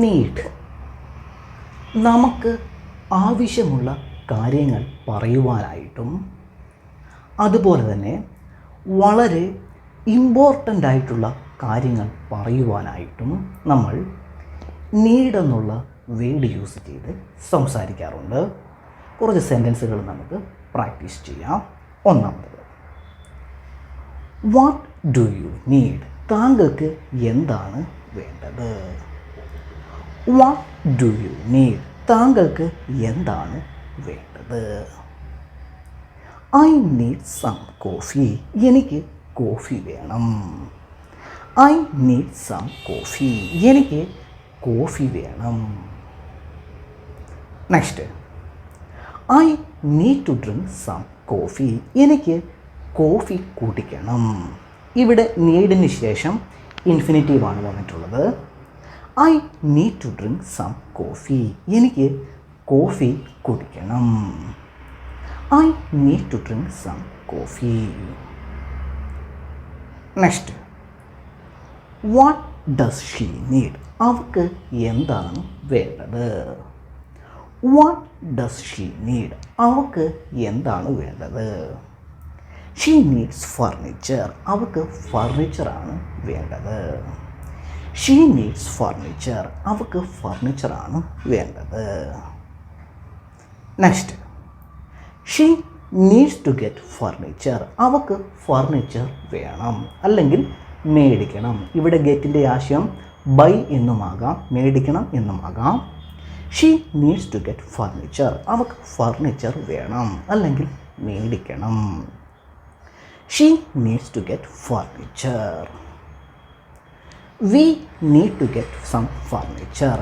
Need, നമുക്ക് ആവശ്യമുള്ള കാര്യങ്ങൾ പറയുവാനായിട്ടും അതുപോലെ തന്നെ വളരെ ഇമ്പോർട്ടൻ്റ് ആയിട്ടുള്ള കാര്യങ്ങൾ പറയുവാനായിട്ടും നമ്മൾ നീഡ് എന്നുള്ള വേർഡ് യൂസ് ചെയ്ത് സംസാരിക്കാറുണ്ട്. കുറച്ച് സെൻറ്റൻസുകൾ നമുക്ക് പ്രാക്ടീസ് ചെയ്യാം. ഒന്നാമത്, വാട്ട് ഡു യു നീഡ്? താങ്കൾക്ക് എന്താണ് വേണ്ടത്? What do you need? താങ്കൾക്ക് എന്താണ് വേണ്ടത്? I need some coffee. എനിക്ക് കോഫി വേണം. I need some coffee. എനിക്ക് കോഫി വേണം. Next, I need to drink some coffee. എനിക്ക് കോഫി കുടിക്കണം. ഇവിടെ നീഡിന് ശേഷം ഇൻഫിനിറ്റീവാണ് വന്നിട്ടുള്ളത്. I need to drink some coffee. എനിക്ക് കോഫി കുടിക്കണം. I need to drink some coffee. Next, what does she need? അവൾക്ക് എന്താണ് വേണ്ടത്? What does she need? അവൾക്ക് എന്താണ് വേണ്ടത്? She needs furniture. അവൾക്ക് ഫർണിച്ചറാണ് വേണ്ടത്. She needs furniture. അവൾക്ക് ഫർണിച്ചറാണ് വേണ്ടത്. Next, she needs to get furniture. അവൾക്ക് ഫർണിച്ചർ വേണം അല്ലെങ്കിൽ മേടിക്കണം. ഇവിടെ ഗെറ്റിൻ്റെ ആശയം ബൈ എന്നുമാകാം, മേടിക്കണം എന്നുമാകാം. She needs to get furniture. അവൾക്ക് ഫർണിച്ചർ വേണം അല്ലെങ്കിൽ മേടിക്കണം. She needs to get furniture. We need to get some furniture.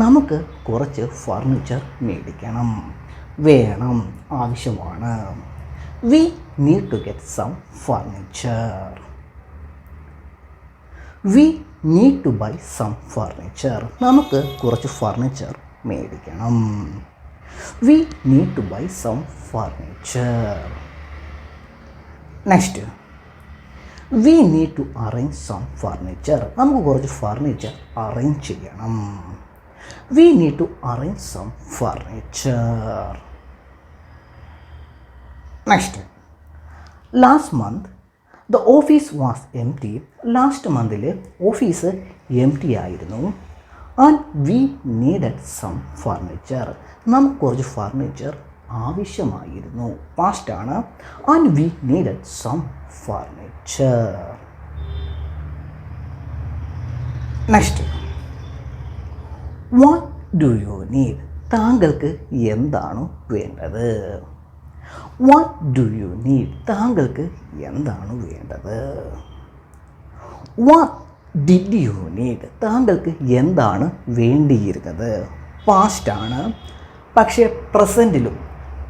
നമുക്ക് കുറച്ച് ഫർണിച്ചർ മേടിക്കണം. വേണം, ആവശ്യമാണ്. We need to get some furniture. We need to buy some furniture. നമുക്ക് കുറച്ച് ഫർണിച്ചർ മേടിക്കണം. We need to buy some furniture. Next, we need to arrange some furniture. നമുക്ക് കുറച്ച് ഫർണിച്ചർ അറേഞ്ച് ചെയ്യണം. We need to arrange some furniture. Next, last month the office was empty. Last മന്തിൽ office empty ആയിരുന്നു. And we needed some furniture. നമുക്ക് കുറച്ച് furniture ആവശ്യമായിരുന്നു. പാസ്റ്റാണ്. And we needed some furniture. Next, what do you need? താങ്കൾക്ക് എന്താണ് വേണ്ടത്? What do you need? താങ്കൾക്ക് എന്താണ് വേണ്ടത്? What did you need? താങ്കൾക്ക് എന്താണ് വേണ്ടിയിരുന്നത്? പാസ്റ്റാണ്. പക്ഷേ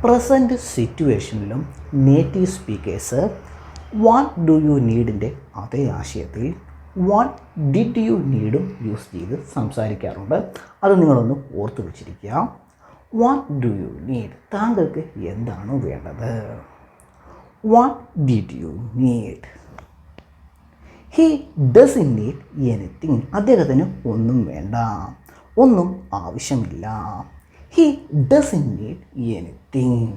പ്രസൻറ്റ് സിറ്റുവേഷനിലും native speakers what do you നീഡിൻ്റെ അതേ ആശയത്തിൽ വാട്ട് ഡിഡ് യു നീഡും യൂസ് ചെയ്ത് സംസാരിക്കാറുണ്ട്. അത് നിങ്ങളൊന്ന് ഓർത്ത് വെച്ചിരിക്കുക. What do you need? താങ്കൾക്ക് എന്താണ് വേണ്ടത്? What did you need? He doesn't need anything. അദ്ദേഹത്തിന് ഒന്നും വേണ്ട, ഒന്നും ആവശ്യമില്ല. He doesn't need anything.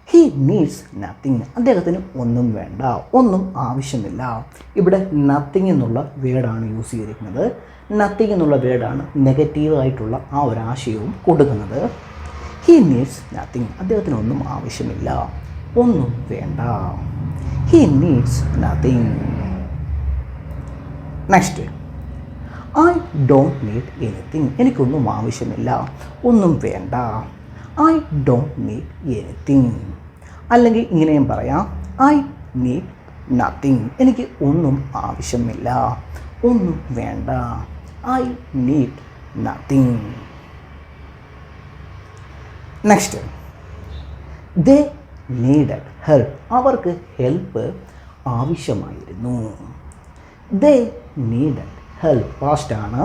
He needs nothing. അദ്ദേഹത്തിന് ഒന്നും വേണ്ട, ഒന്നും ആവശ്യമില്ല. ഇവിടെ നത്തിങ് എന്നുള്ള വേർഡാണ് യൂസ് ചെയ്തിരിക്കുന്നത്. നത്തിങ് എന്നുള്ള വേർഡാണ് നെഗറ്റീവായിട്ടുള്ള ആ ഒരു ആശയവും കൊടുക്കുന്നത്. He needs nothing. അദ്ദേഹത്തിന് ഒന്നും ആവശ്യമില്ല, ഒന്നും വേണ്ട. He needs nothing. Next, I don't need anything. എനിക്കൊന്നും ആവശ്യമില്ല, ഒന്നും വേണ്ട. I don't need anything. അല്ലെങ്കിൽ ഇങ്ങനെയും പറയാം, ഐ നീഡ് നത്തിങ്. എനിക്ക് ഒന്നും ആവശ്യമില്ല, ഒന്നും വേണ്ട. I need nothing. Next, they needed help. അവർക്ക് ഹെൽപ്പ് ആവശ്യമായിരുന്നു. They needed help. പാസ്റ്റാണ്.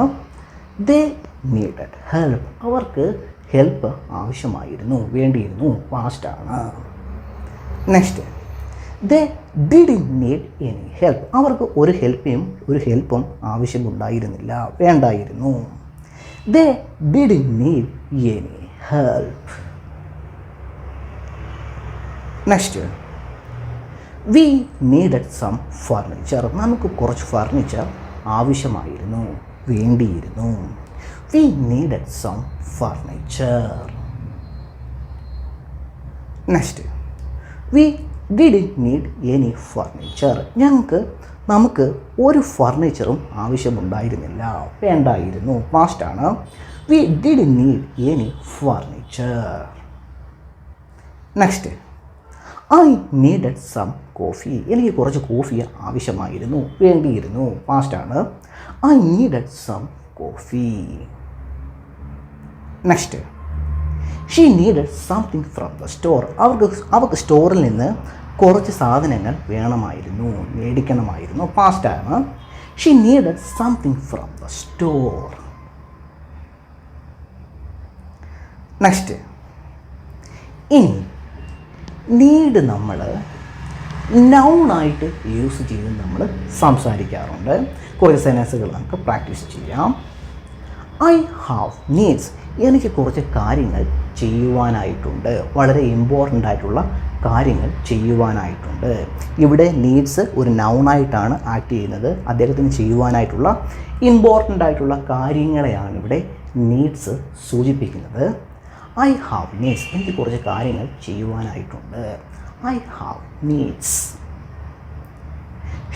They needed help. അവർക്ക് ഹെൽപ്പ് ആവശ്യമായിരുന്നു, വേണ്ടിയിരുന്നു. പാസ്റ്റാണ്. Next, they didn't need any help. അവർക്ക് ഒരു ഹെൽപ്പും ആവശ്യമുണ്ടായിരുന്നില്ല, വേണ്ടായിരുന്നു. They didn't need any help. Next, we needed some furniture. നമുക്ക് കുറച്ച് ഫർണിച്ചർ ആവശ്യമായിരുന്നു, വേണ്ടിയിരുന്നു. We needed some furniture. Next, we didn't need any furniture. നമുക്ക് ഒരു ഫർണിച്ചറും ആവശ്യമുണ്ടായിരുന്നില്ല, വേണ്ടായിരുന്നു. പാസ്റ്റാണ്. We didn't need any furniture. Next, I needed some coffee. എനിക്ക് കുറച്ച് കോഫി ആവശ്യമായിരുന്നു, വേണ്ടിയിരുന്നു. പാസ്റ്റാണ്. I needed some coffee. Next, she needed something from the store. അവർക്ക് സ്റ്റോറിൽ നിന്ന് കുറച്ച് സാധനങ്ങൾ വേണമായിരുന്നു, മേടിക്കണമായിരുന്നു. പാസ്റ്റാണ്. She needed something from the store. Next, ഇനി നീഡ് നമ്മൾ നൗണായിട്ട് യൂസ് ചെയ്ത് നമ്മൾ സംസാരിക്കാറുണ്ട്. കുറച്ച് സെൻറ്റൻസുകൾ നമുക്ക് പ്രാക്ടീസ് ചെയ്യാം. I have needs. എനിക്ക് കുറച്ച് കാര്യങ്ങൾ ചെയ്യുവാനായിട്ടുണ്ട്, വളരെ ഇമ്പോർട്ടൻ്റ് ആയിട്ടുള്ള കാര്യങ്ങൾ ചെയ്യുവാനായിട്ടുണ്ട്. ഇവിടെ നീഡ്സ് ഒരു നൗണായിട്ടാണ് ആക്ട് ചെയ്യുന്നത്. അദ്ദേഹത്തിന് ചെയ്യുവാനായിട്ടുള്ള ഇമ്പോർട്ടൻ്റ് ആയിട്ടുള്ള കാര്യങ്ങളെയാണ് ഇവിടെ നീഡ്സ് സൂചിപ്പിക്കുന്നത്. I have needs. എനിക്ക് കുറച്ച് കാര്യങ്ങൾ ചെയ്യുവാനായിട്ടുണ്ട്. I have needs.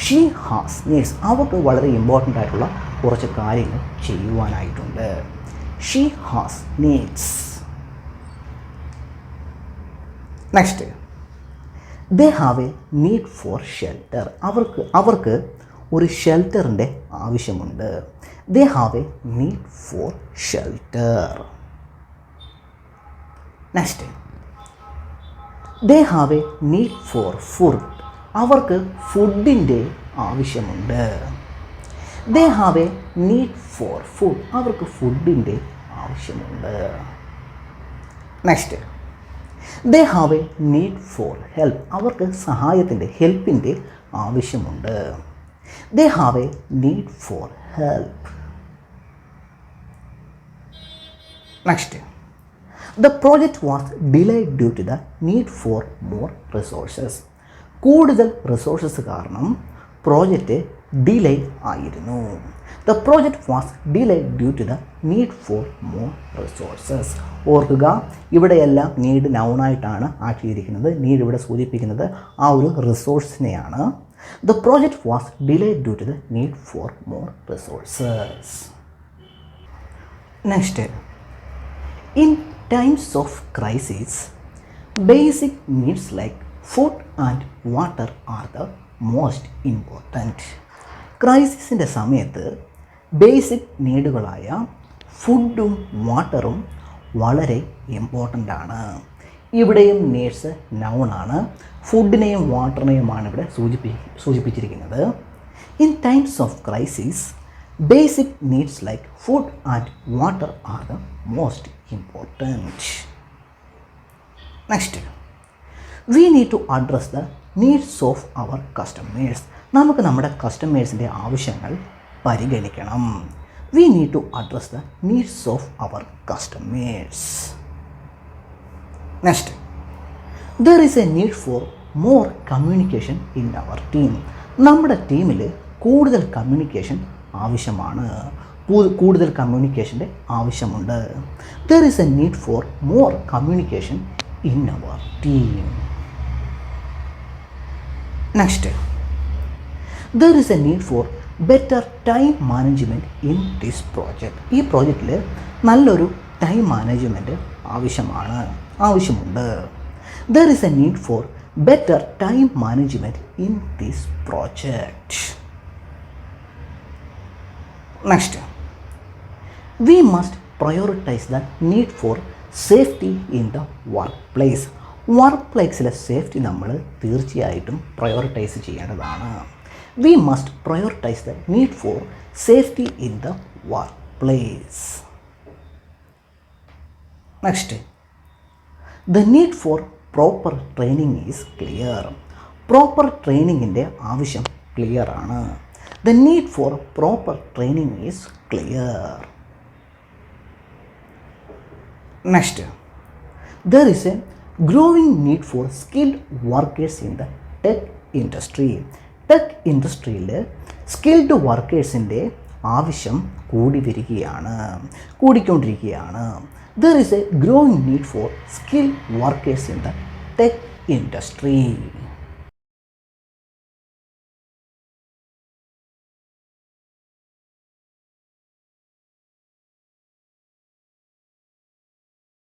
She has needs. അവർക്ക് വളരെ ഇമ്പോർട്ടൻ്റ് ആയിട്ടുള്ള കുറച്ച് കാര്യങ്ങൾ ചെയ്യുവാനായിട്ടുണ്ട്. She has needs. Next, they have a need for shelter. അവർക്ക് ഒരു ഷെൽട്ടറിൻ്റെ ആവശ്യമുണ്ട്. They have a need for shelter. Next, they have a need for food. അവർക്ക് ഫുഡിൻ്റെ ആവശ്യമുണ്ട്. They have a need for food. അവർക്ക് ഫുഡിൻ്റെ ആവശ്യമുണ്ട്. Next, they have a need for help. അവർക്ക് സഹായത്തിൻ്റെ, ഹെൽപ്പിൻ്റെ ആവശ്യമുണ്ട്. They have a need for help. Next, the project was delayed due to the need for more resources. കൂടുതൽ resources കാരണം project delay ആയിരുന്നു. The project was delayed due to the need for more resources. ഓർക്കുക, ഇവിടെയെല്ലാം need നൗണായിട്ടാണ് ആക്കിയിരിക്കുന്നത്. Need ഇവിടെ സൂചിപ്പിക്കുന്നത് ആ ഒരു റിസോഴ്സിനെയാണ്. The project was delayed due to the need for more resources. Next, in times of crisis basic needs like food and water are the most important. ക്രൈസിസിൻ്റെ സമയത്ത് basic നീഡുകളായ ഫുഡും വാട്ടറും വളരെ ഇമ്പോർട്ടൻ്റ് ആണ്. ഇവിടെയും നീഡ്സ് നൗണാണ്. ഫുഡിനെയും വാട്ടറിനെയുമാണ് ഇവിടെ സൂചിപ്പിച്ചിരിക്കുന്നത്. In times of crisis basic needs like food and water are the most important. Next, we need to address the needs of our customers. നമുക്ക് നമ്മുടെ കസ്റ്റമേഴ്സിൻ്റെ ആവശ്യങ്ങൾ പരിഗണിക്കണം. We need to address the needs of our customers. Next, there is a need for more communication in our team. നമ്മുടെ ടീമിൽ കൂടുതൽ communication ആവശ്യമാണ്, കൂടുതൽ കമ്മ്യൂണിക്കേഷൻ്റെ ആവശ്യമുണ്ട്. There is a need for more communication in our team. Next, there is a need for better time management in this project. ഈ പ്രോജക്റ്റിൽ നല്ലൊരു ടൈം മാനേജ്മെൻറ്റ് ആവശ്യമുണ്ട്. There is a need for better time management in this project. Next, we must prioritise the need for safety in the workplace. വർക്ക് പ്ലേസിലെ safety നമ്മൾ തീർച്ചയായിട്ടും prioritise ചെയ്യേണ്ടതാണ്. We must prioritise the need for safety in the workplace. Next, the need for proper training is clear. Proper ട്രെയിനിങ്ങിൻ്റെ ആവശ്യം clear ആണ്. The need for proper training is clear. Next, there is a growing need for skilled workers in the tech industry. Tech ഇൻഡസ്ട്രിയിൽ skilled വർക്കേഴ്സിൻ്റെ ആവശ്യം കൂടിക്കൊണ്ടിരിക്കുകയാണ്. There is a growing need for skilled workers in the tech industry.